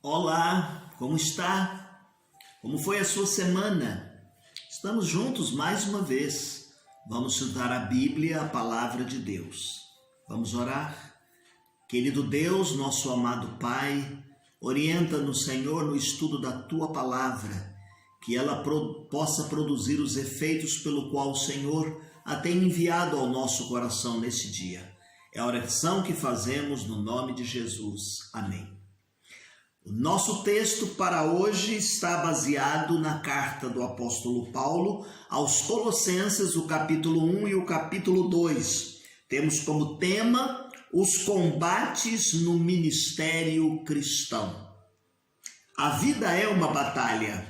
Olá, como está? Como foi a sua semana? Estamos juntos mais uma vez. Vamos estudar a Bíblia, a Palavra de Deus. Vamos orar? Querido Deus, nosso amado Pai, orienta-nos, Senhor, no estudo da Tua Palavra, que ela possa produzir os efeitos pelo qual o Senhor a tem enviado ao nosso coração nesse dia. É a oração que fazemos no nome de Jesus. Amém. O nosso texto para hoje está baseado na carta do apóstolo Paulo aos Colossenses, o capítulo 1 e o capítulo 2. Temos como tema os combates no ministério cristão. A vida é uma batalha,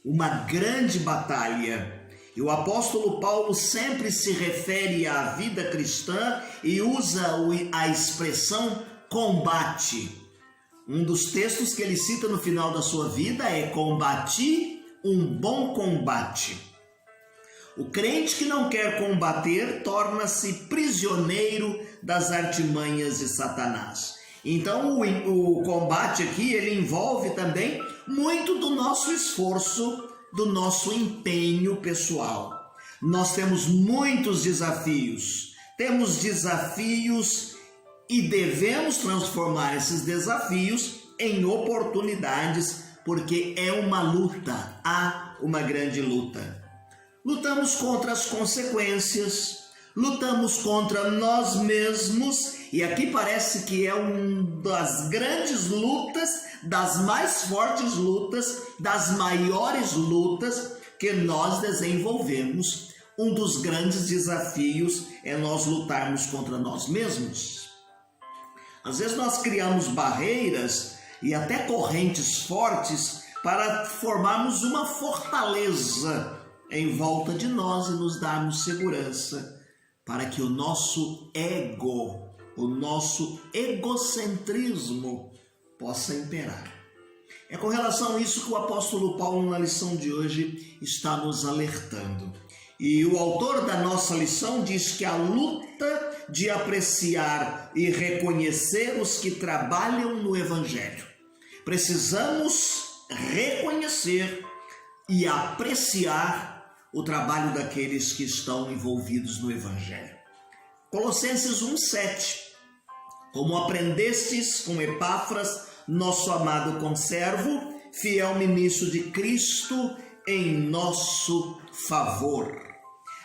uma grande batalha. E o apóstolo Paulo sempre se refere à vida cristã e usa a expressão combate. Um dos textos que ele cita no final da sua vida é: combati um bom combate. O crente que não quer combater torna-se prisioneiro das artimanhas de Satanás. Então o combate aqui ele envolve também muito do nosso esforço, do nosso empenho pessoal. Nós temos muitos desafios. Temos desafios e devemos transformar esses desafios em oportunidades, porque é uma luta, há uma grande luta. Lutamos contra as consequências, lutamos contra nós mesmos, e aqui parece que é uma das grandes lutas, das mais fortes lutas, das maiores lutas que nós desenvolvemos. Um dos grandes desafios é nós lutarmos contra nós mesmos. Às vezes nós criamos barreiras e até correntes fortes para formarmos uma fortaleza em volta de nós e nos darmos segurança para que o nosso ego, o nosso egocentrismo possa imperar. É com relação a isso que o apóstolo Paulo, na lição de hoje, está nos alertando. E o autor da nossa lição diz que a luta de apreciar e reconhecer os que trabalham no Evangelho. Precisamos reconhecer e apreciar o trabalho daqueles que estão envolvidos no Evangelho. Colossenses 1:7. Como aprendestes com Epáfras, nosso amado conservo, fiel ministro de Cristo, em nosso favor.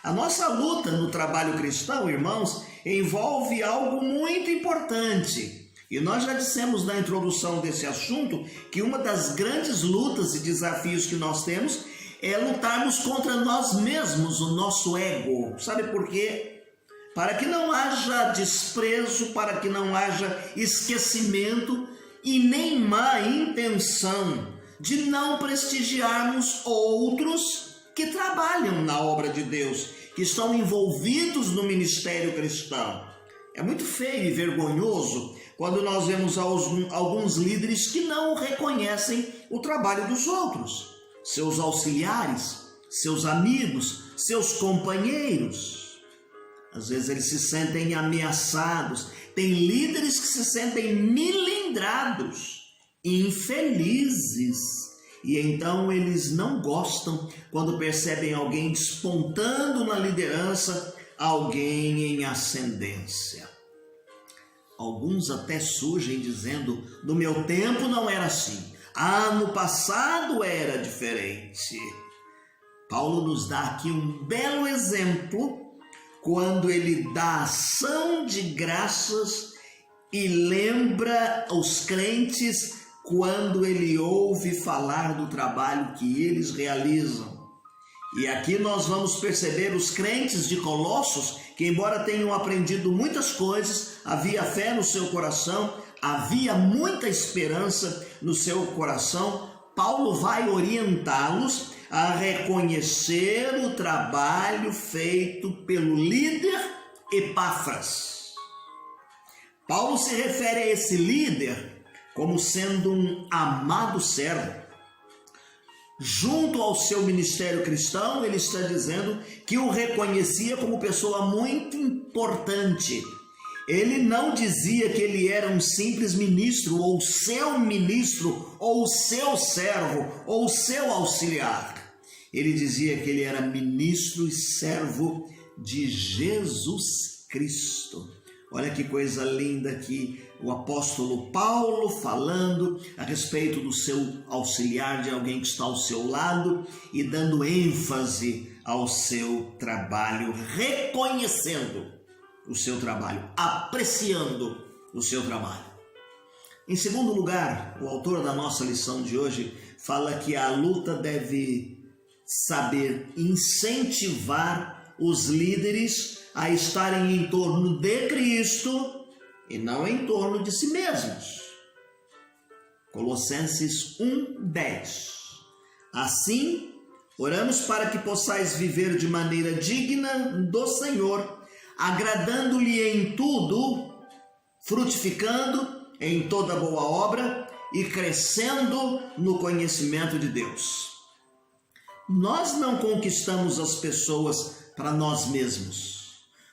A nossa luta no trabalho cristão, irmãos, envolve algo muito importante. E nós já dissemos na introdução desse assunto que uma das grandes lutas e desafios que nós temos é lutarmos contra nós mesmos, o nosso ego. Sabe por quê? Para que não haja desprezo, para que não haja esquecimento e nem má intenção de não prestigiarmos outros que trabalham na obra de Deus, que estão envolvidos no ministério cristão. É muito feio e vergonhoso quando nós vemos alguns líderes que não reconhecem o trabalho dos outros, seus auxiliares, seus amigos, seus companheiros. Às vezes eles se sentem ameaçados. Tem líderes que se sentem milindrados, infelizes. E então eles não gostam quando percebem alguém despontando na liderança, alguém em ascendência. Alguns até surgem dizendo: no meu tempo não era assim, no passado era diferente. Paulo nos dá aqui um belo exemplo quando ele dá ação de graças e lembra os crentes quando ele ouve falar do trabalho que eles realizam. E aqui nós vamos perceber os crentes de Colossos, que embora tenham aprendido muitas coisas, havia fé no seu coração, havia muita esperança no seu coração. Paulo vai orientá-los a reconhecer o trabalho feito pelo líder Epáfras. Paulo se refere a esse líder como sendo um amado servo. Junto ao seu ministério cristão, ele está dizendo que o reconhecia como pessoa muito importante Ele não dizia que ele era um simples ministro, ou seu servo, ou seu auxiliar. Ele dizia que ele era ministro e servo de Jesus Cristo. Olha que coisa linda aqui, o apóstolo Paulo falando a respeito do seu auxiliar, de alguém que está ao seu lado, e dando ênfase ao seu trabalho, reconhecendo o seu trabalho, apreciando o seu trabalho. Em segundo lugar, o autor da nossa lição de hoje fala que a luta deve saber incentivar os líderes a estarem em torno de Cristo e não em torno de si mesmos. Colossenses 1:10. Assim, oramos para que possais viver de maneira digna do Senhor, agradando-lhe em tudo, frutificando em toda boa obra e crescendo no conhecimento de Deus. Nós não conquistamos as pessoas para nós mesmos.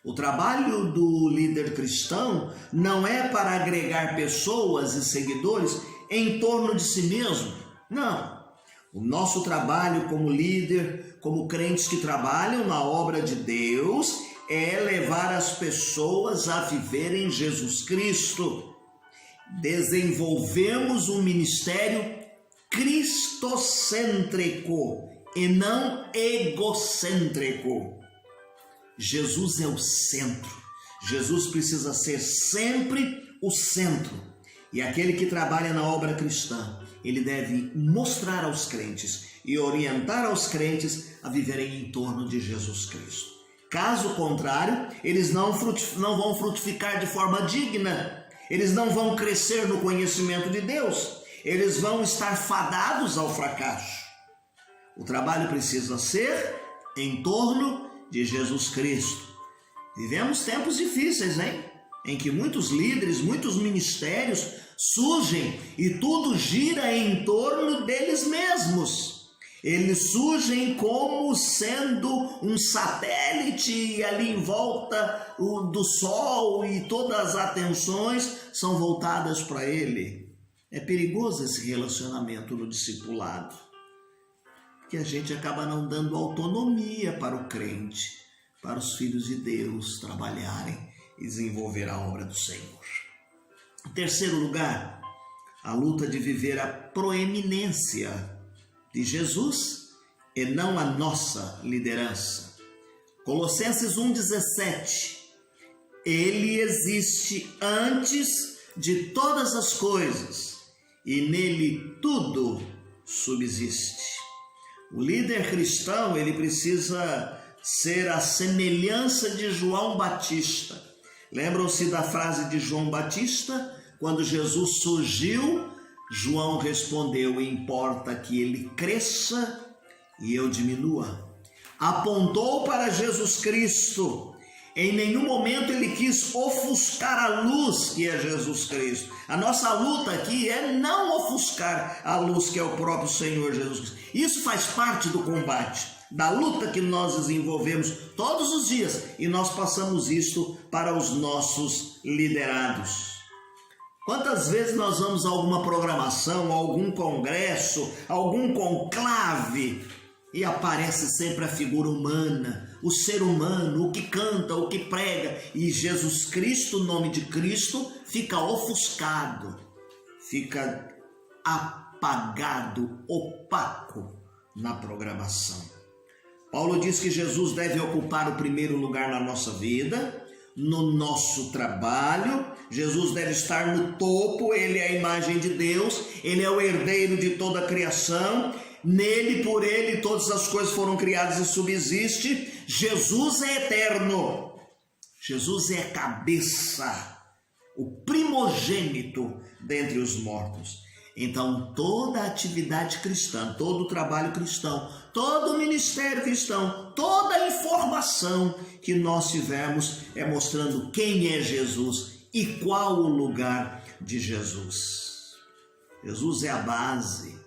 O trabalho do líder cristão não é para agregar pessoas e seguidores em torno de si mesmo. Não. O nosso trabalho como líder, como crentes que trabalham na obra de Deus, é levar as pessoas a viverem Jesus Cristo. Desenvolvemos um ministério cristocêntrico e não egocêntrico. Jesus é o centro. Jesus precisa ser sempre o centro. E aquele que trabalha na obra cristã, ele deve mostrar aos crentes e orientar aos crentes a viverem em torno de Jesus Cristo. Caso contrário, eles não vão frutificar de forma digna. Eles não vão crescer no conhecimento de Deus. Eles vão estar fadados ao fracasso. O trabalho precisa ser em torno de Jesus Cristo. Vivemos tempos difíceis, hein? Em que muitos líderes, muitos ministérios surgem e tudo gira em torno deles mesmos. Eles surgem como sendo um satélite ali em volta do Sol e todas as atenções são voltadas para ele. É perigoso esse relacionamento no discipulado, que a gente acaba não dando autonomia para o crente, para os filhos de Deus trabalharem e desenvolver a obra do Senhor. Em terceiro lugar, a luta de viver a proeminência de Jesus e não a nossa liderança. Colossenses 1:17. Ele existe antes de todas as coisas e nele tudo subsiste. O líder cristão, ele precisa ser a semelhança de João Batista. Lembram-se da frase de João Batista? Quando Jesus surgiu, João respondeu: importa que ele cresça e eu diminua. Apontou para Jesus Cristo. Em nenhum momento ele quis ofuscar a luz que é Jesus Cristo. A nossa luta aqui é não ofuscar a luz que é o próprio Senhor Jesus Cristo. Isso faz parte do combate, da luta que nós desenvolvemos todos os dias, e nós passamos isto para os nossos liderados. Quantas vezes nós vamos a alguma programação, a algum congresso, a algum conclave, e aparece sempre a figura humana, o ser humano, o que canta, o que prega, e Jesus Cristo, o nome de Cristo, fica ofuscado, fica apagado, opaco na programação. Paulo diz que Jesus deve ocupar o primeiro lugar na nossa vida, no nosso trabalho. Jesus deve estar no topo, ele é a imagem de Deus, ele é o herdeiro de toda a criação. Nele, por ele, todas as coisas foram criadas e subsiste. Jesus é eterno. Jesus é a cabeça, o primogênito dentre os mortos. Então, toda a atividade cristã, todo o trabalho cristão, todo o ministério cristão, toda a informação que nós tivermos é mostrando quem é Jesus e qual o lugar de Jesus. Jesus é a base.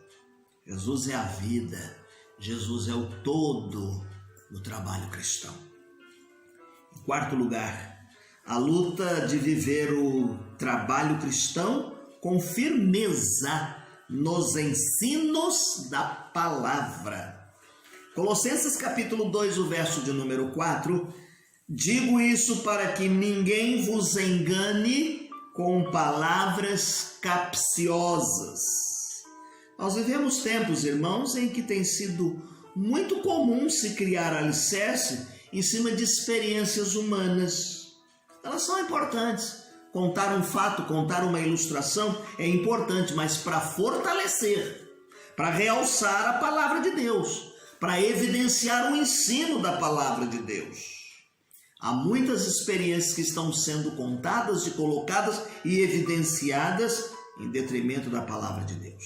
Jesus é a vida, Jesus é o todo do trabalho cristão. Em quarto lugar, A luta de viver o trabalho cristão com firmeza nos ensinos da palavra. Colossenses capítulo 2, o verso de número 4, digo isso para que ninguém vos engane com palavras capciosas. Nós vivemos tempos, irmãos, em que tem sido muito comum se criar alicerce em cima de experiências humanas. Elas são importantes. Contar um fato, contar uma ilustração é importante, mas para fortalecer, para realçar a palavra de Deus, para evidenciar o ensino da palavra de Deus. Há muitas experiências que estão sendo contadas e colocadas e evidenciadas em detrimento da palavra de Deus.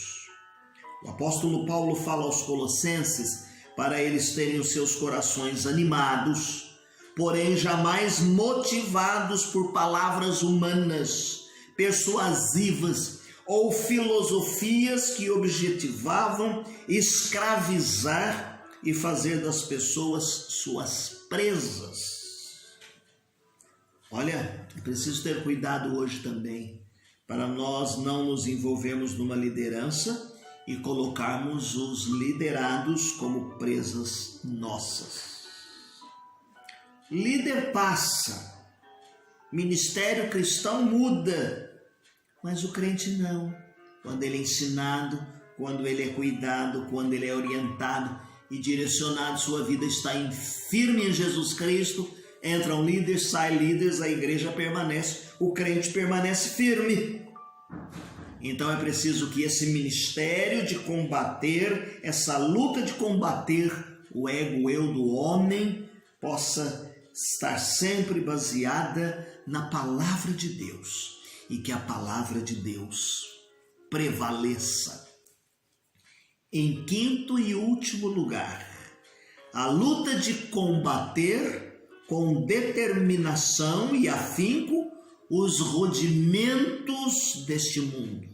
O apóstolo Paulo fala aos Colossenses para eles terem os seus corações animados, porém jamais motivados por palavras humanas, persuasivas ou filosofias que objetivavam escravizar e fazer das pessoas suas presas. Olha, é preciso ter cuidado hoje também, para nós não nos envolvermos numa liderança e colocarmos os liderados como presas nossas. Líder passa, ministério cristão muda, mas o crente não. Quando ele é ensinado, quando ele é cuidado, quando ele é orientado e direcionado, sua vida está firme em Jesus Cristo, entra um líder, sai líderes, a igreja permanece, o crente permanece firme. Então é preciso que esse ministério de combater, essa luta de combater o ego, o eu do homem, possa estar sempre baseada na palavra de Deus e que a palavra de Deus prevaleça. Em quinto e último lugar, a luta de combater com determinação e afinco os rudimentos deste mundo.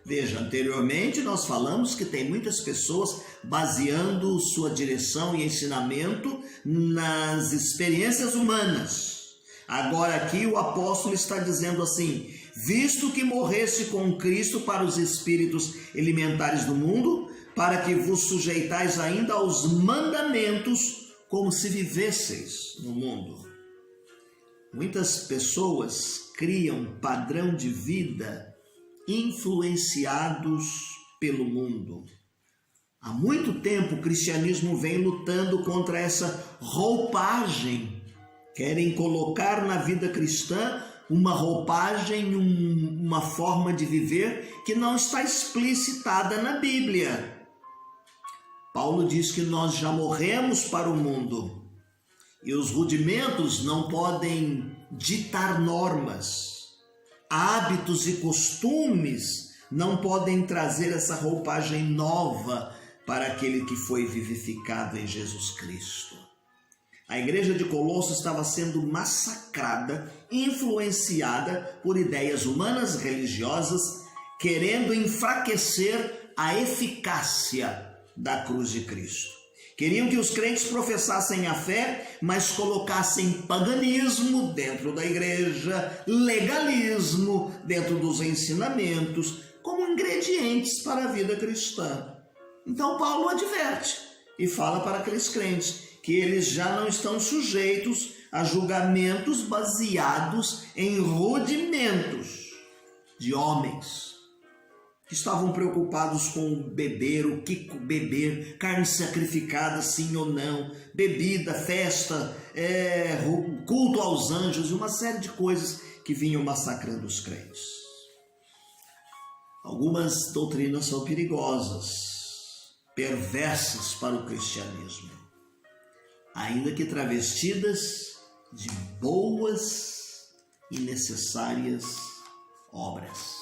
Veja, anteriormente nós falamos que tem muitas pessoas baseando sua direção e ensinamento nas experiências humanas. Agora aqui o apóstolo está dizendo assim: visto que morreste com Cristo para os espíritos elementares do mundo, para que vos sujeitais ainda aos mandamentos como se vivesseis no mundo. Muitas pessoas criam padrão de vida influenciados pelo mundo. Há muito tempo o cristianismo vem lutando contra essa roupagem. Querem colocar na vida cristã uma roupagem, uma forma de viver que não está explicitada na Bíblia. Paulo diz que nós já morremos para o mundo e os rudimentos não podem ditar normas. Hábitos e costumes não podem trazer essa roupagem nova para aquele que foi vivificado em Jesus Cristo. A igreja de Colosso estava sendo massacrada, influenciada por ideias humanas religiosas, querendo enfraquecer a eficácia da cruz de Cristo. Queriam que os crentes professassem a fé, mas colocassem paganismo dentro da igreja, legalismo dentro dos ensinamentos, como ingredientes para a vida cristã. Então Paulo adverte e fala para aqueles crentes que eles já não estão sujeitos a julgamentos baseados em rudimentos de homens que estavam preocupados com beber, o que beber, carne sacrificada sim ou não, bebida, festa, culto aos anjos e uma série de coisas que vinham massacrando os crentes. Algumas doutrinas são perigosas, perversas para o cristianismo, ainda que travestidas de boas e necessárias obras.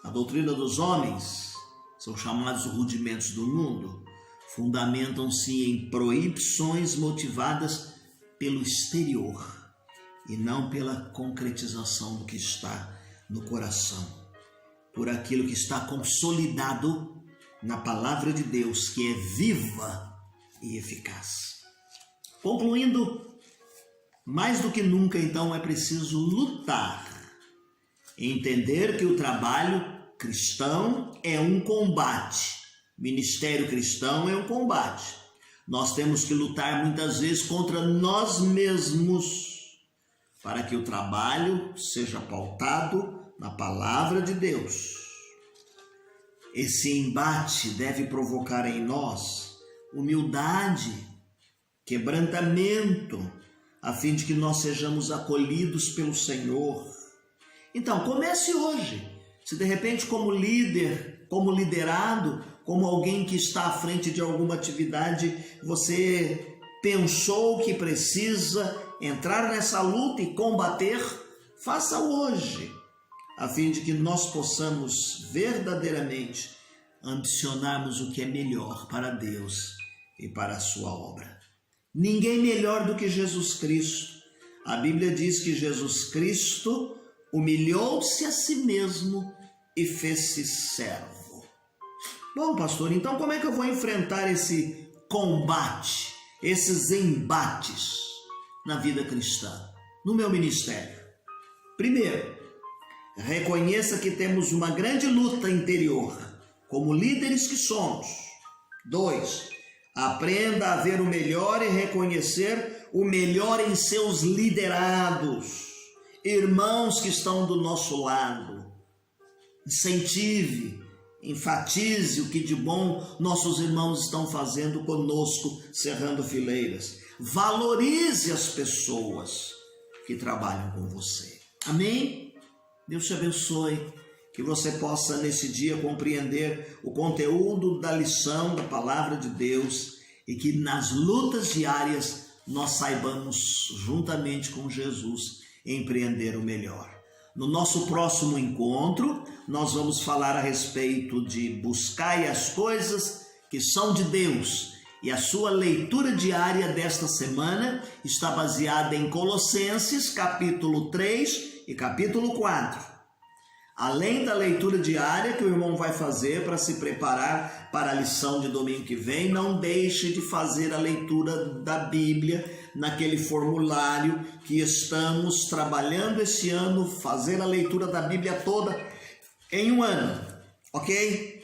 A doutrina dos homens, são chamados rudimentos do mundo, fundamentam-se em proibições motivadas pelo exterior e não pela concretização do que está no coração, por aquilo que está consolidado na palavra de Deus, que é viva e eficaz. Concluindo, Mais do que nunca, então, é preciso lutar. Entender que o trabalho cristão é um combate. Ministério cristão é um combate. Nós temos que lutar muitas vezes contra nós mesmos para que o trabalho seja pautado na palavra de Deus. Esse embate deve provocar em nós humildade, quebrantamento, a fim de que nós sejamos acolhidos pelo Senhor. Então, comece hoje. Se de repente como líder, como liderado, como alguém que está à frente de alguma atividade, você pensou que precisa entrar nessa luta e combater, faça hoje, a fim de que nós possamos verdadeiramente ambicionarmos o que é melhor para Deus e para a sua obra. Ninguém melhor do que Jesus Cristo. A Bíblia diz que Jesus Cristo humilhou-se a si mesmo e fez-se servo. Bom, pastor, então como é que eu vou enfrentar esse combate, esses embates na vida cristã, no meu ministério? Primeiro, reconheça que temos uma grande luta interior, como líderes que somos. 2, aprenda a ver o melhor e reconhecer o melhor em seus liderados, irmãos que estão do nosso lado. Incentive, enfatize o que de bom nossos irmãos estão fazendo conosco, cerrando fileiras. Valorize as pessoas que trabalham com você. Amém? Deus te abençoe. Que você possa nesse dia compreender o conteúdo da lição da palavra de Deus e que nas lutas diárias nós saibamos, juntamente com Jesus, empreender o melhor. No nosso próximo encontro, nós vamos falar a respeito de buscar as coisas que são de Deus. E a sua leitura diária desta semana está baseada em Colossenses, capítulo 3 e capítulo 4. Além da leitura diária que o irmão vai fazer para se preparar para a lição de domingo que vem, não deixe de fazer a leitura da Bíblia naquele formulário que estamos trabalhando esse ano, fazer a leitura da Bíblia toda em um ano, ok?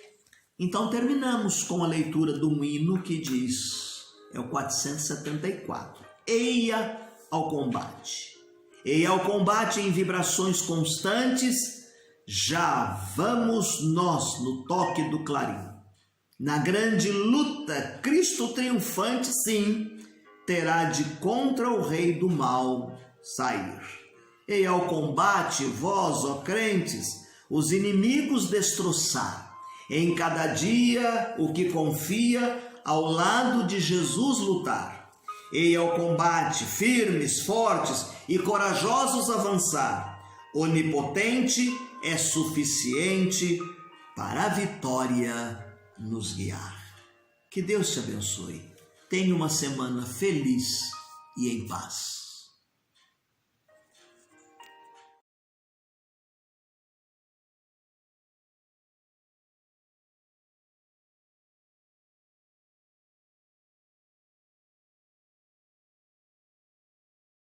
Então terminamos com a leitura de um hino que diz, é o 474, Eia ao combate. Eia ao combate em vibrações constantes, já vamos nós no toque do clarim. Na grande luta, Cristo triunfante, sim, terá de contra o rei do mal sair. E ao combate, vós, ó crentes, os inimigos destroçar. Em cada dia, o que confia, ao lado de Jesus lutar. E ao combate, firmes, fortes e corajosos avançar. Onipotente é suficiente para a vitória nos guiar. Que Deus te abençoe. Tenha uma semana feliz e em paz.